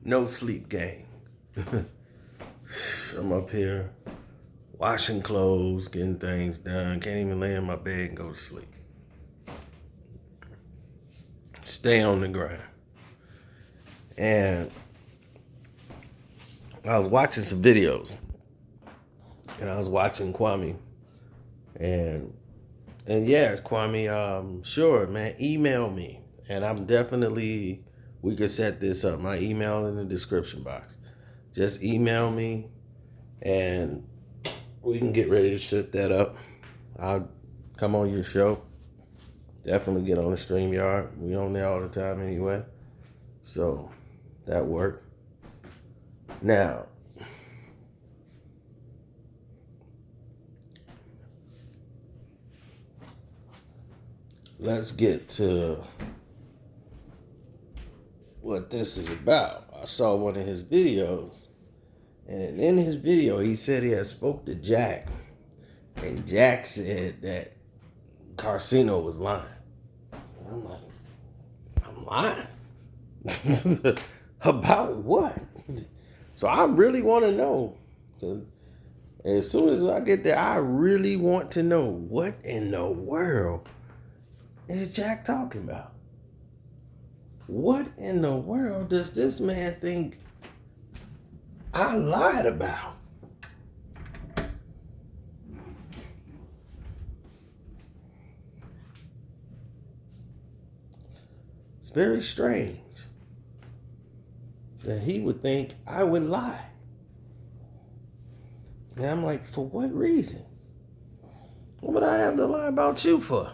no sleep gang. I'm up here washing clothes, getting things done. Can't even lay in my bed and go to sleep. Stay on the grind. And I was watching some videos. And I was watching Kwame. And yeah, Kwame, sure, man, email me. And we could set this up. My email in the description box. Just email me and we can get ready to set that up. I'll come on your show. Definitely get on the StreamYard. We on there all the time anyway. So that worked. Now, let's get to what this is about. I saw one of his videos, and in his video, he said he had spoke to Jack, and Jack said that Carcino was lying. I'm like, I'm lying? About what? So I really want to know. As soon as I get there, I really want to know what in the world is Jack talking about? What in the world does this man think I lied about? It's very strange that he would think I would lie. And I'm like, for what reason? What would I have to lie about you for?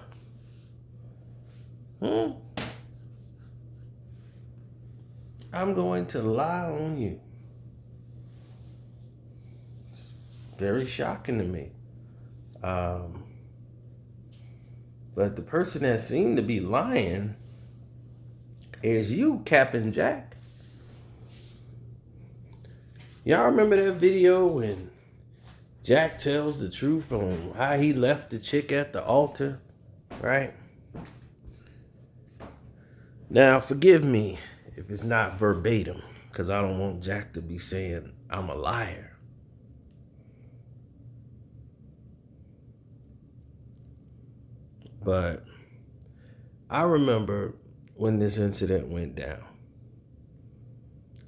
I'm going to lie on you. It's very shocking to me. But the person that seemed to be lying is you, Cappin Jack. Y'all remember that video when Jack tells the truth on how he left the chick at the altar, right? Now, forgive me if it's not verbatim, because I don't want Jack to be saying I'm a liar. But I remember when this incident went down.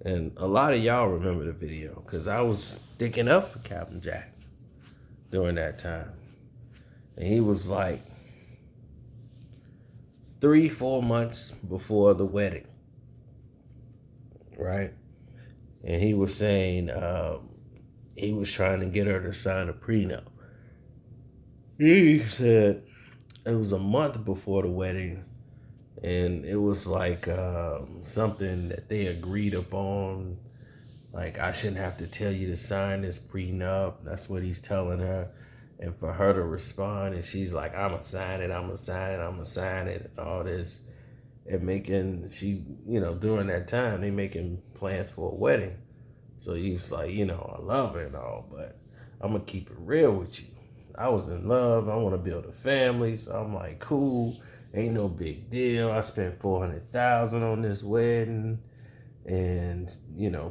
And a lot of y'all remember the video, because I was sticking up for Cappin Jack during that time. And he was like 3-4 months before the wedding, right? And he was saying he was trying to get her to sign a prenup. He said it was a month before the wedding, and it was like something that they agreed upon. Like, I shouldn't have to tell you to sign this prenup. That's what he's telling her. And for her to respond, and she's like, I'm going to sign it, I'm going to sign it, I'm going to sign it, and all this. And during that time, they making plans for a wedding. So he was like, I love her and all, but I'm going to keep it real with you. I was in love. I want to build a family. So I'm like, cool. Ain't no big deal. I spent $400,000 on this wedding. And,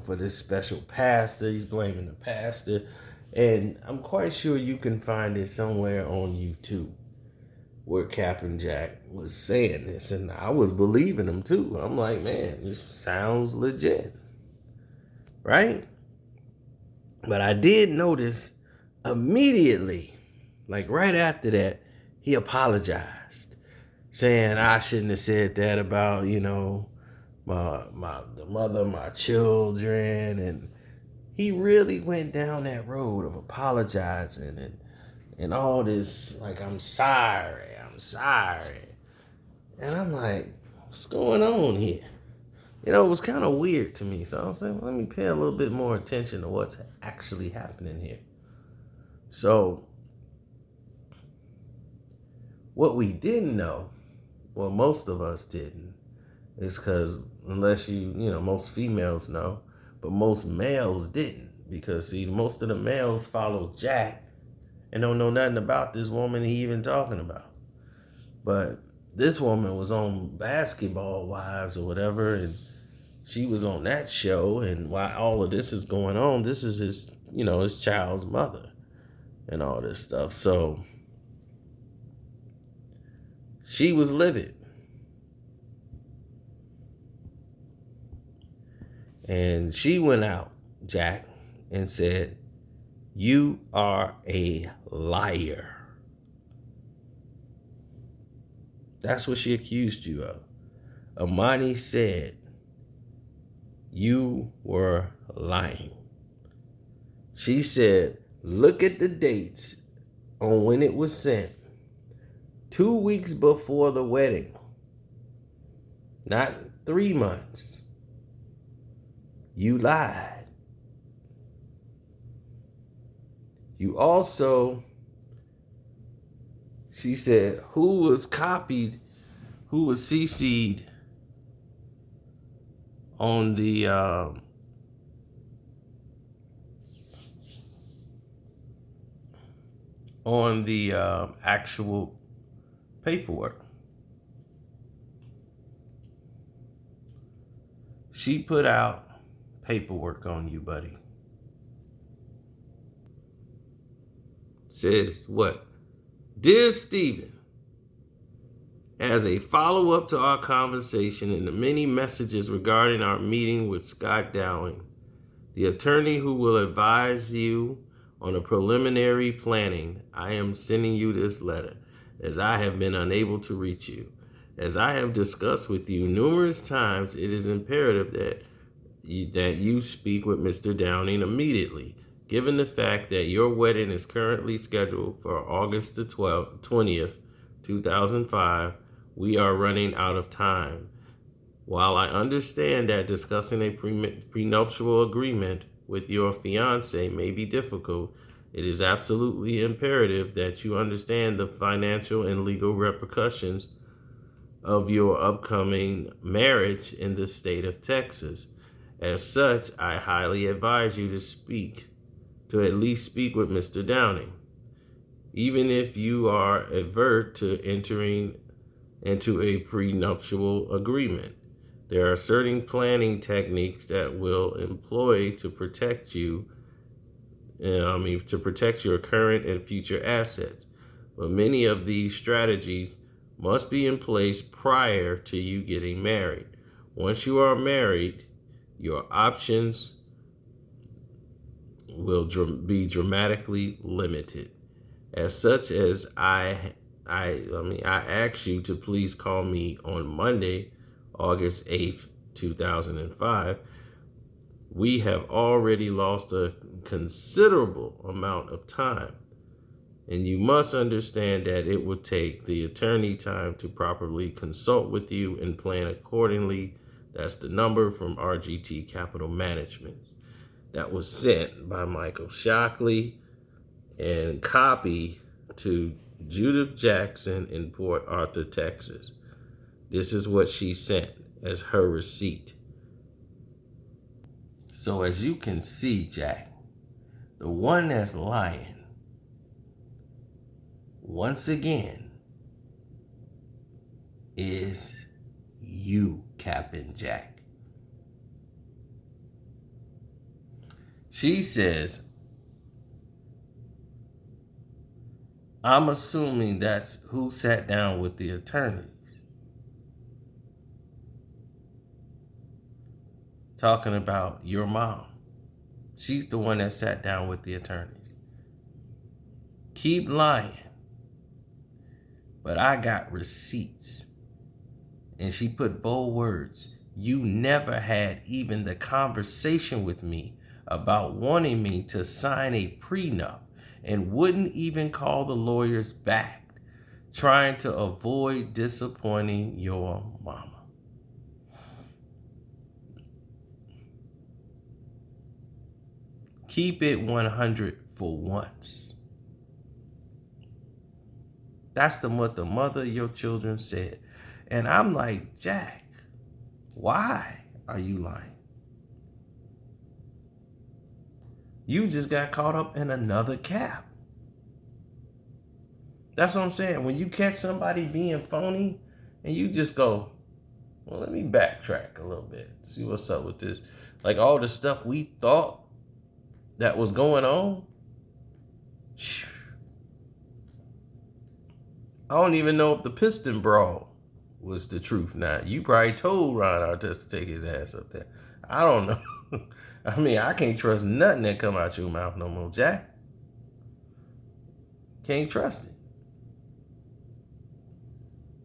for this special pastor, he's blaming the pastor. And I'm quite sure you can find it somewhere on YouTube where Cappin Jack was saying this. And I was believing him too. I'm like, man, this sounds legit. Right? But I did notice immediately, like right after that, he apologized, saying I shouldn't have said that about, the mother of my children. And he really went down that road of apologizing and all this, like, I'm sorry. And I'm like, what's going on here? It was kind of weird to me. So I was saying, let me pay a little bit more attention to what's actually happening here. So what we didn't know, well, most of us didn't, is because unless most females know, but most males didn't. Because, see, most of the males follow Jack and don't know nothing about this woman he even talking about. But this woman was on Basketball Wives or whatever, and she was on that show, and while all of this is going on, this is his child's mother and all this stuff. So she was livid. And she went out, Jack, and said, "You are a liar." That's what she accused you of. Amani said you were lying. She said, "Look at the dates on when it was sent. 2 weeks before the wedding. Not 3 months. You lied. You also," she said, "who was CC'd on the actual paperwork." She put out paperwork on you, buddy. Says what? "Dear Stephen, as a follow-up to our conversation and the many messages regarding our meeting with Scott Dowling, the attorney who will advise you on a preliminary planning, I am sending you this letter, as I have been unable to reach you. As I have discussed with you numerous times, it is imperative that you speak with Mr. Downing immediately. Given the fact that your wedding is currently scheduled for August the 20th, 2005, we are running out of time. While I understand that discussing a prenuptial agreement with your fiance may be difficult, it is absolutely imperative that you understand the financial and legal repercussions of your upcoming marriage in the state of Texas. As such, I highly advise you to at least speak with Mr. Downing. Even if you are averse to entering into a prenuptial agreement, there are certain planning techniques that will employ to protect your current and future assets. But many of these strategies must be in place prior to you getting married. Once you are married, your options will be dramatically limited. As such, as I ask you to please call me on Monday, August 8th, 2005. We have already lost a considerable amount of time, and you must understand that it would take the attorney time to properly consult with you and plan accordingly. That's the number from RGT Capital Management. That was sent by Michael Shockley and copy to Judith Jackson in Port Arthur, Texas. This is what she sent as her receipt. So as you can see, Jack, the one that's lying, once again, is you, Cappin Jack. She says, I'm assuming that's who sat down with the attorneys. Talking about your mom. She's the one that sat down with the attorneys. Keep lying. But I got receipts. And she put bold words. You never had even the conversation with me about wanting me to sign a prenup and wouldn't even call the lawyers back, trying to avoid disappointing your mama. Keep it 100 for once. That's what the mother of your children said. And I'm like, Jack, why are you lying? You just got caught up in another cap. That's what I'm saying. When you catch somebody being phony and you just go, Well, let me backtrack a little bit. See what's up with this. Like all the stuff we thought that was going on. I don't even know if the Piston brawl was the truth. Now, you probably told Ron Artest to take his ass up there. I don't know. I mean, I can't trust nothing that come out your mouth no more, Jack. Can't trust it.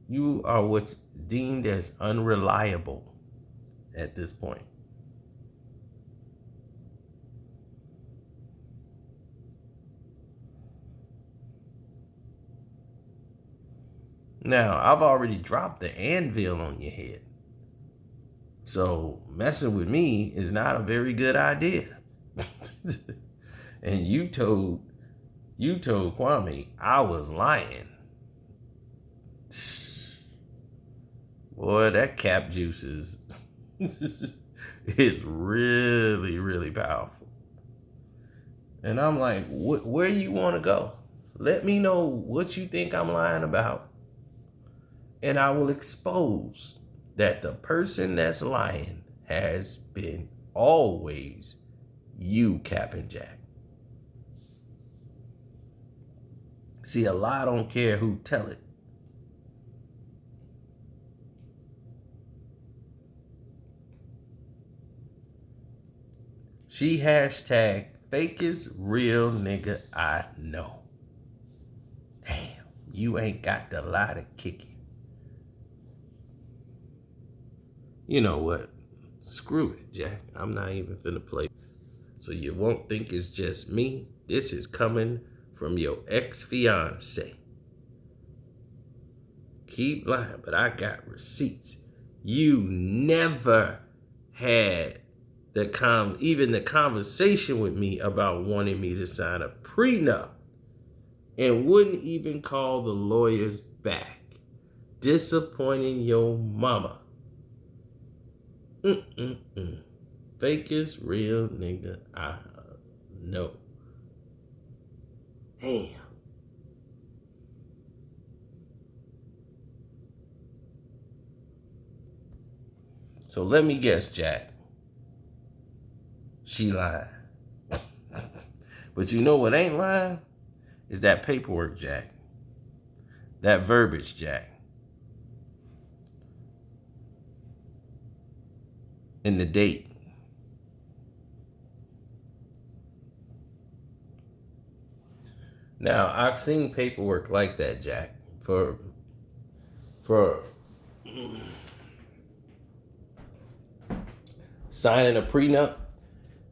You are what's deemed as unreliable at this point. Now, I've already dropped the anvil on your head. So messing with me is not a very good idea. And you told Kwame I was lying. Boy, that cap juice is really, really powerful. And I'm like, where you want to go? Let me know what you think I'm lying about. And I will expose that the person that's lying has been always you, Cappin Jack. See, a lie don't care who tell it. She hashtag fakest real nigga I know. Damn, you ain't got the lie to kick it. You know what? Screw it, Jack. I'm not even finna play. So you won't think it's just me. This is coming from your ex-fiance. Keep lying, but I got receipts. You never had even the conversation with me about wanting me to sign a prenup and wouldn't even call the lawyers back. Disappointing your mama. Fakest real nigga I know. Damn. So let me guess, Jack. She lied. But you know what ain't lying? Is that paperwork, Jack. That verbiage, Jack. And the date. Now, I've seen paperwork like that, Jack, for signing a prenup.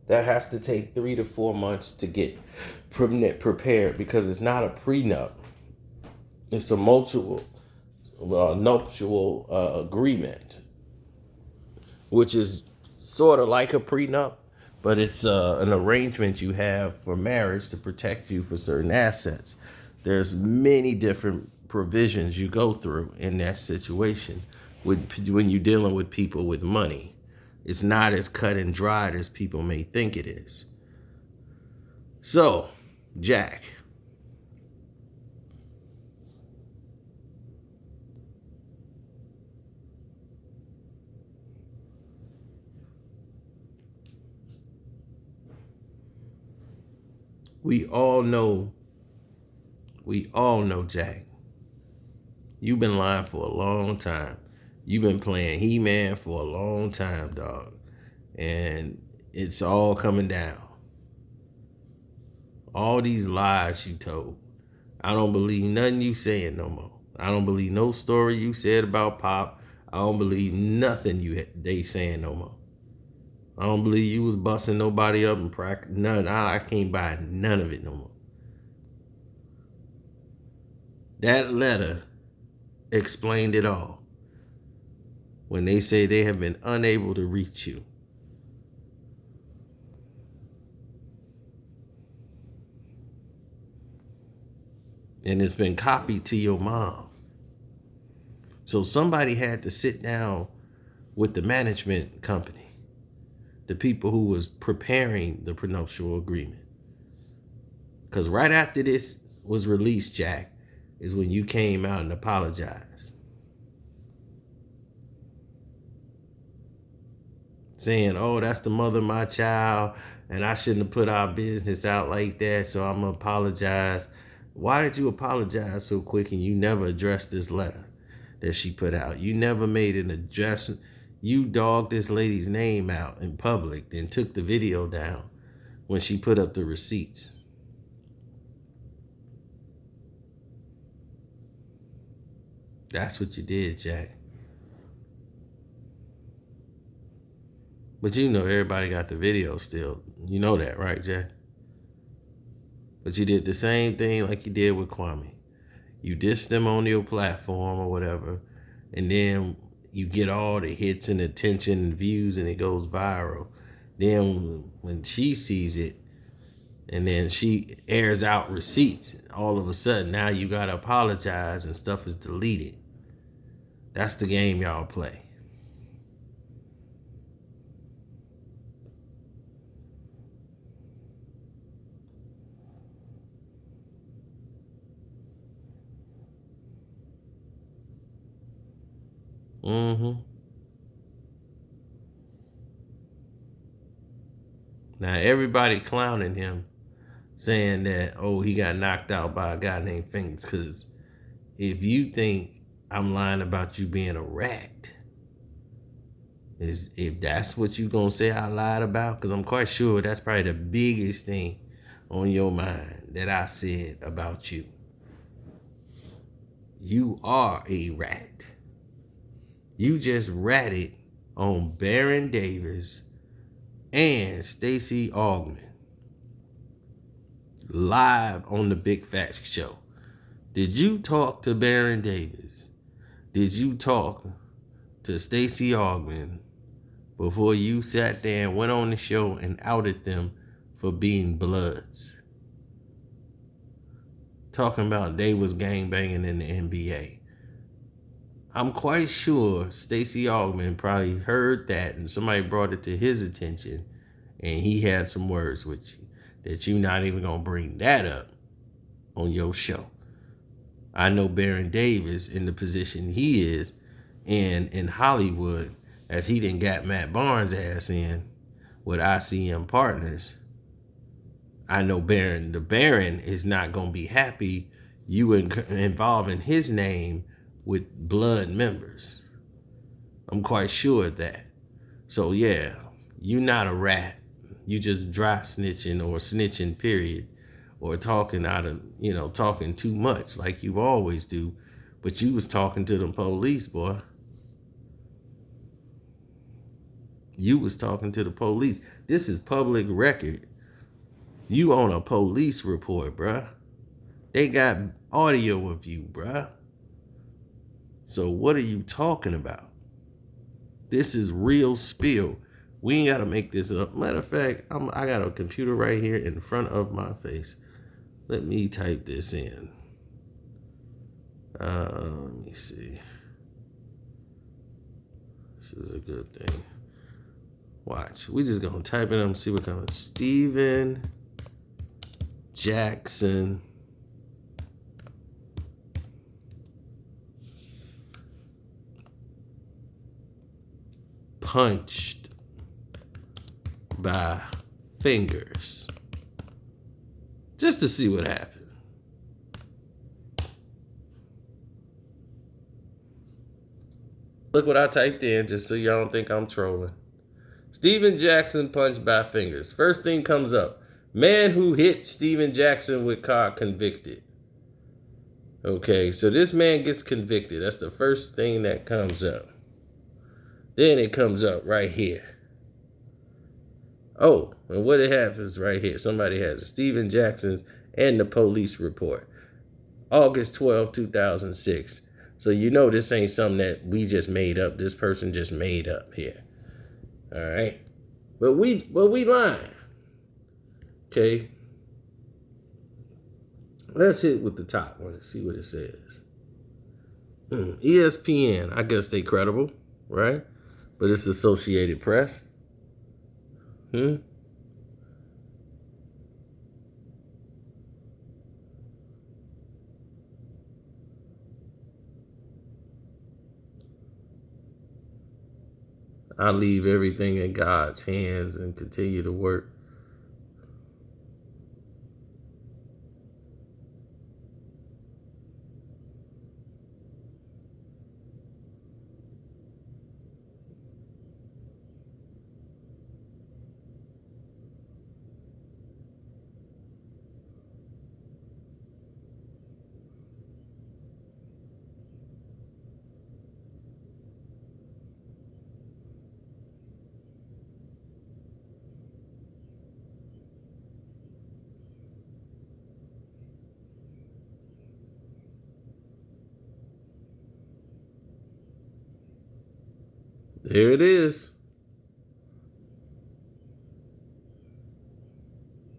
That has to take 3 to 4 months to get prepared because it's not a prenup. It's a nuptial agreement, which is sort of like a prenup, but it's an arrangement you have for marriage to protect you for certain assets. There's many different provisions you go through in that situation when you're dealing with people with money. It's not as cut and dried as people may think it is. So, Jack, we all know, Jack, you've been lying for a long time. You've been playing He-Man for a long time, dog. And it's all coming down. All these lies you told. I don't believe nothing you saying no more. I don't believe no story you said about Pop. I don't believe nothing they saying no more. I don't believe you was busting nobody up and practice. None. I can't buy none of it no more. That letter explained it all. When they say they have been unable to reach you. And it's been copied to your mom. So somebody had to sit down with the management company, the people who was preparing the prenuptial agreement. Because right after this was released, Jack, is when you came out and apologized. saying, oh, that's the mother of my child, and I shouldn't have put our business out like that, so I'm going to apologize. Why did you apologize so quick and you never addressed this letter that she put out? You never made an address. You dogged this lady's name out in public, then took the video down when she put up the receipts. That's what you did, Jack. But you know everybody got the video still. You know that, right, Jack? But you did the same thing like you did with Kwame. You diss them on your platform or whatever, and then you get all the hits and attention and views and it goes viral. Then when she sees it and then she airs out receipts, all of a sudden now you gotta apologize and stuff is deleted. That's the game y'all play. Mm-hmm. Now everybody clowning him, saying that, oh, he got knocked out by a guy named Fingers. Because if you think I'm lying about you being a rat, if that's what you gonna say I lied about, because I'm quite sure that's probably the biggest thing on your mind that I said about you. You are a rat. You just ratted on Baron Davis and Stacey Augman live on the Big Fat Show. Did you talk to Baron Davis? Did you talk to Stacey Augman before you sat there and went on the show and outed them for being Bloods? Talking about they was gangbanging in the NBA. I'm quite sure Stacey Augman probably heard that and somebody brought it to his attention and he had some words with you that you're not even gonna bring that up on your show. I know Baron Davis in the position he is in Hollywood, as he done got Matt Barnes' ass in with ICM Partners. I know the Baron is not gonna be happy you involving his name with Blood members. I'm quite sure of that. So yeah, you not a rat. You just dry snitching or snitching, period. Or talking talking too much like you always do. But you was talking to the police, boy. You was talking to the police. This is public record. You on a police report, bruh. They got audio of you, bruh. So what are you talking about? This is real spill. We ain't gotta make this up. Matter of fact, I got a computer right here in front of my face. Let me type this in. Let me see. This is a good thing. Watch. We just gonna type it up and see what comes. Steven Jackson punched by Fingers. Just to see what happens. Look what I typed in, just so y'all don't think I'm trolling. Steven Jackson punched by Fingers. First thing comes up. Man who hit Steven Jackson with car convicted. Okay, so this man gets convicted. That's the first thing that comes up. Then it comes up right here. Oh, and what it happens right here. Somebody has it. Steven Jackson's and the police report. August 12, 2006. So you know this ain't something that we just made up. This person just made up here. All right. But we lying. Okay. Let's hit with the top one and see what it says. ESPN, I guess they credible, right? But it's Associated Press. I leave everything in God's hands and continue to work. There it is.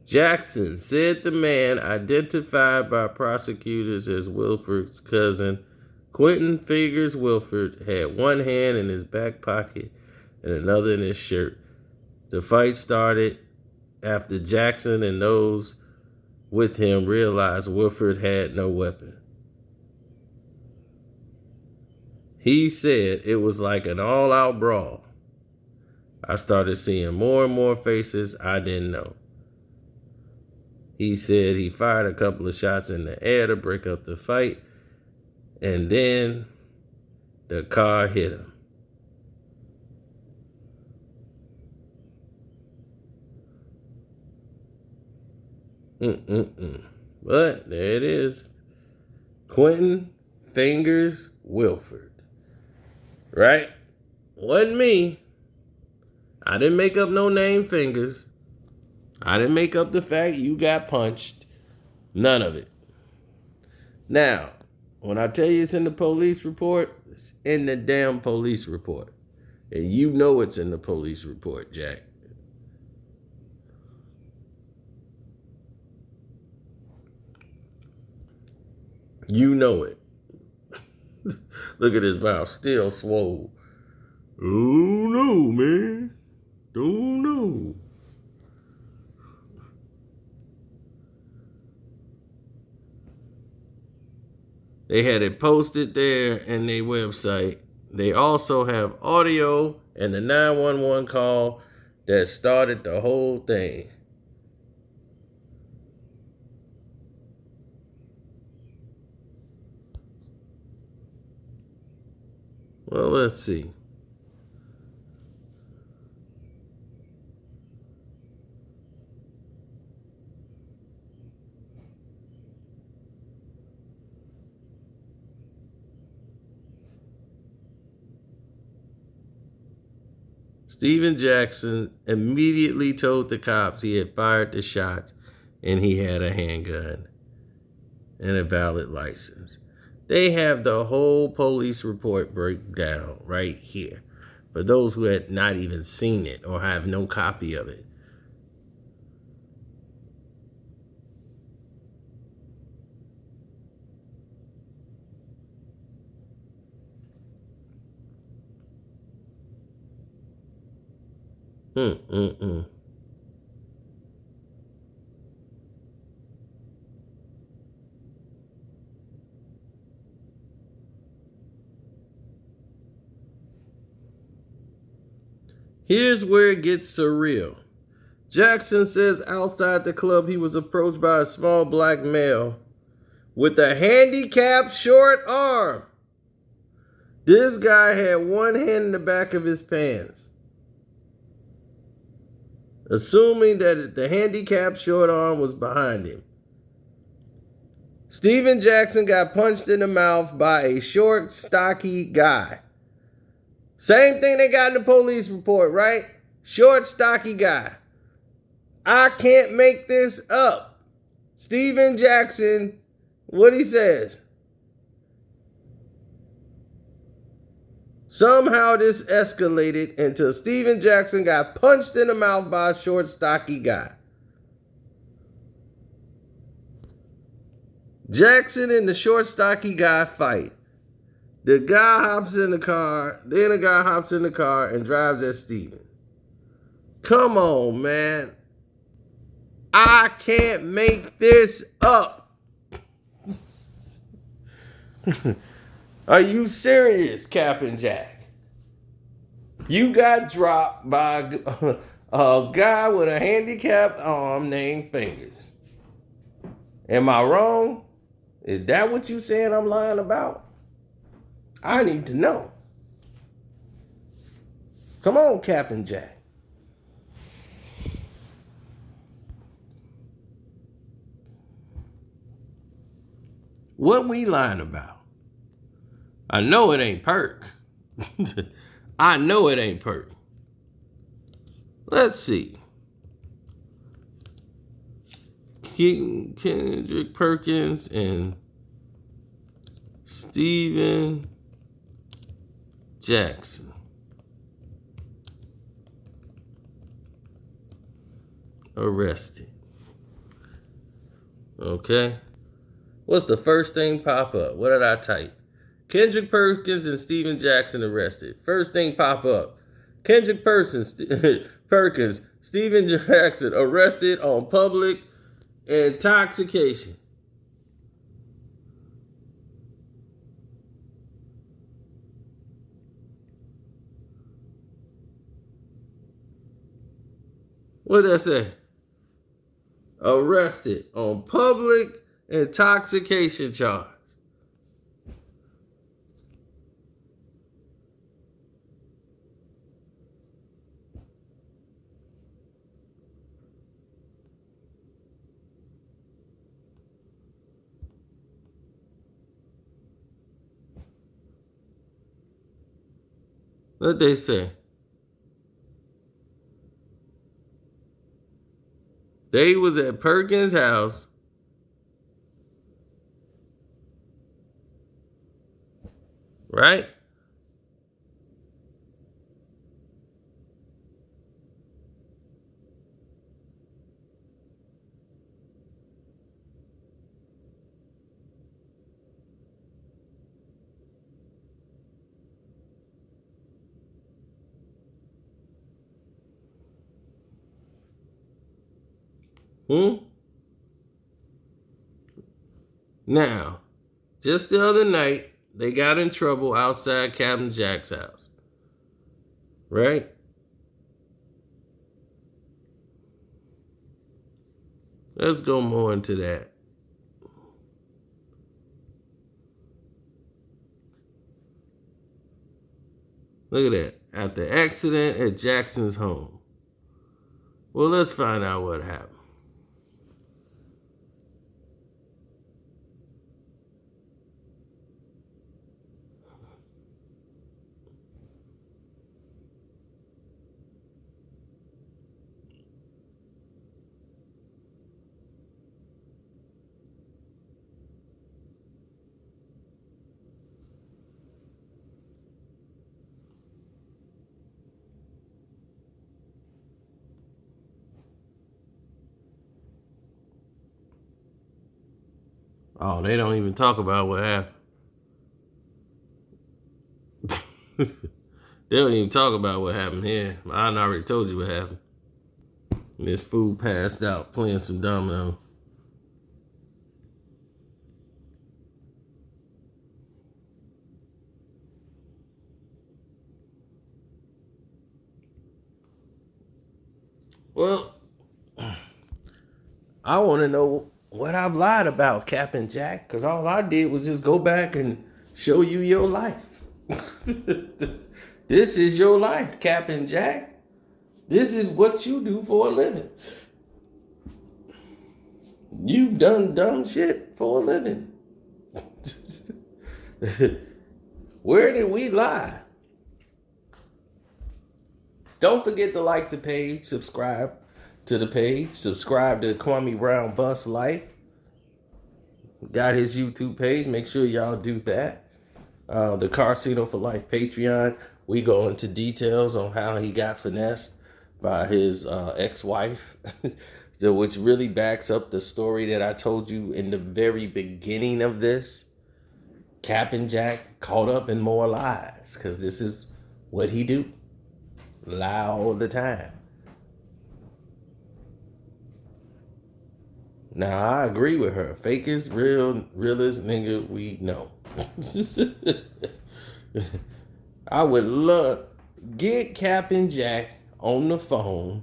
Jackson said the man identified by prosecutors as Wilford's cousin, Quentin Figures Wilford, had one hand in his back pocket and another in his shirt. The fight started after Jackson and those with him realized Wilford had no weapon. He said it was like an all-out brawl. I started seeing more and more faces I didn't know. He said he fired a couple of shots in the air to break up the fight, and then the car hit him. But there it is. Quentin Fingers Wilford. Right? Wasn't me. I didn't make up no name, Fingers. I didn't make up the fact you got punched. None of it. Now, when I tell you it's in the police report, it's in the damn police report. And you know it's in the police report, Jack. You know it. Look at his mouth, still swole. Oh no, man. Don't know. They had it posted there in their website. They also have audio and the 911 call that started the whole thing. Well, let's see. Steven Jackson immediately told the cops he had fired the shots and he had a handgun and a valid license. They have the whole police report breakdown right here for those who had not even seen it or have no copy of it. Here's where it gets surreal. Jackson says outside the club he was approached by a small black male with a handicapped short arm. This guy had one hand in the back of his pants. Assuming that the handicapped short arm was behind him. Steven Jackson got punched in the mouth by a short, stocky guy. Same thing they got in the police report, right? Short, stocky guy. I can't make this up. Steven Jackson, what he says. Somehow this escalated until Steven Jackson got punched in the mouth by a short, stocky guy. Jackson and the short, stocky guy fight. The guy hops in the car, then the guy hops in the car and drives at Steven. Come on, man. I can't make this up. Are you serious, Cappin Jack? You got dropped by a guy with a handicapped arm named Fingers. Am I wrong? Is that what you saying I'm lying about? I need to know. Come on, Cappin Jack. What we lying about? I know it ain't Perk. I know it ain't Perk. Let's see. Kendrick Perkins and Steven Jackson arrested. Okay. What's the first thing pop up? What did I type? Kendrick Perkins and Steven Jackson arrested. First thing pop up. Kendrick Perkins, Steven Jackson arrested on public intoxication. What did that say? Arrested on public intoxication charge. What they say? They was at Perkins' house. Right? Now, just the other night, they got in trouble outside Cappin Jack's house. Right? Let's go more into that. Look at that. At the accident at Jackson's home. Well, let's find out what happened. Oh, they don't even talk about what happened. They don't even talk about what happened here. I already told you what happened. And this fool passed out playing some domino. Well, I want to know what I've lied about, Cappin Jack, because all I did was just go back and show you your life. This is your life, Cappin Jack. This is what you do for a living. You've done dumb shit for a living. Where did we lie? Don't forget to like the page, subscribe to the page, subscribe to Kwame Brown Bus Life. Got his YouTube page. Make sure y'all do that. The Carcino for Life Patreon. We go into details on how he got finessed by his ex-wife, which really backs up the story that I told you in the very beginning of this. Cappin Jack caught up in more lies because this is what he do. Lie all the time. Now I agree with her. Fake is real, realest nigga we know. I would love. Get Cappin Jack on the phone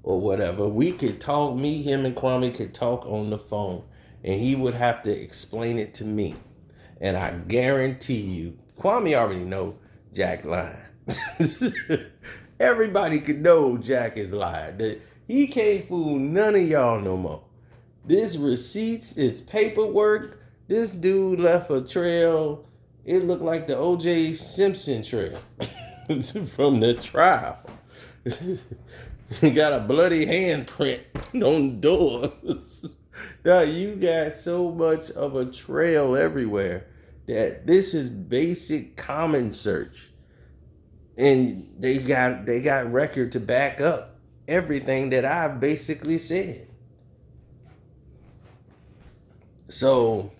or whatever. We could talk, me, him, and Kwame could talk on the phone, and he would have to explain it to me. And I guarantee you, Kwame already know Jack lying. Everybody could know Jack is lying. That he can't fool none of y'all no more. This receipts is paperwork. This dude left a trail. It looked like the O.J. Simpson trail from the trial. You got a bloody handprint on doors. Now, you got so much of a trail everywhere that this is basic common search. And they got record to back up everything that I've basically said. So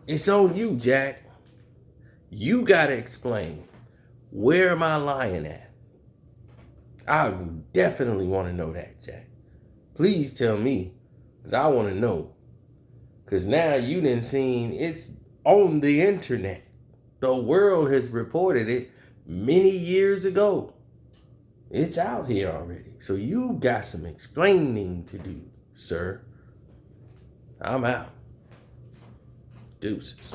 it's on you, Jack. You gotta explain, where am I lying at? I definitely want to know that, Jack. Please tell me, because I want to know. Because now you done seen it's on the internet. The world has reported it many years ago. It's out here already. So you got some explaining to do, sir. I'm out. Deuces.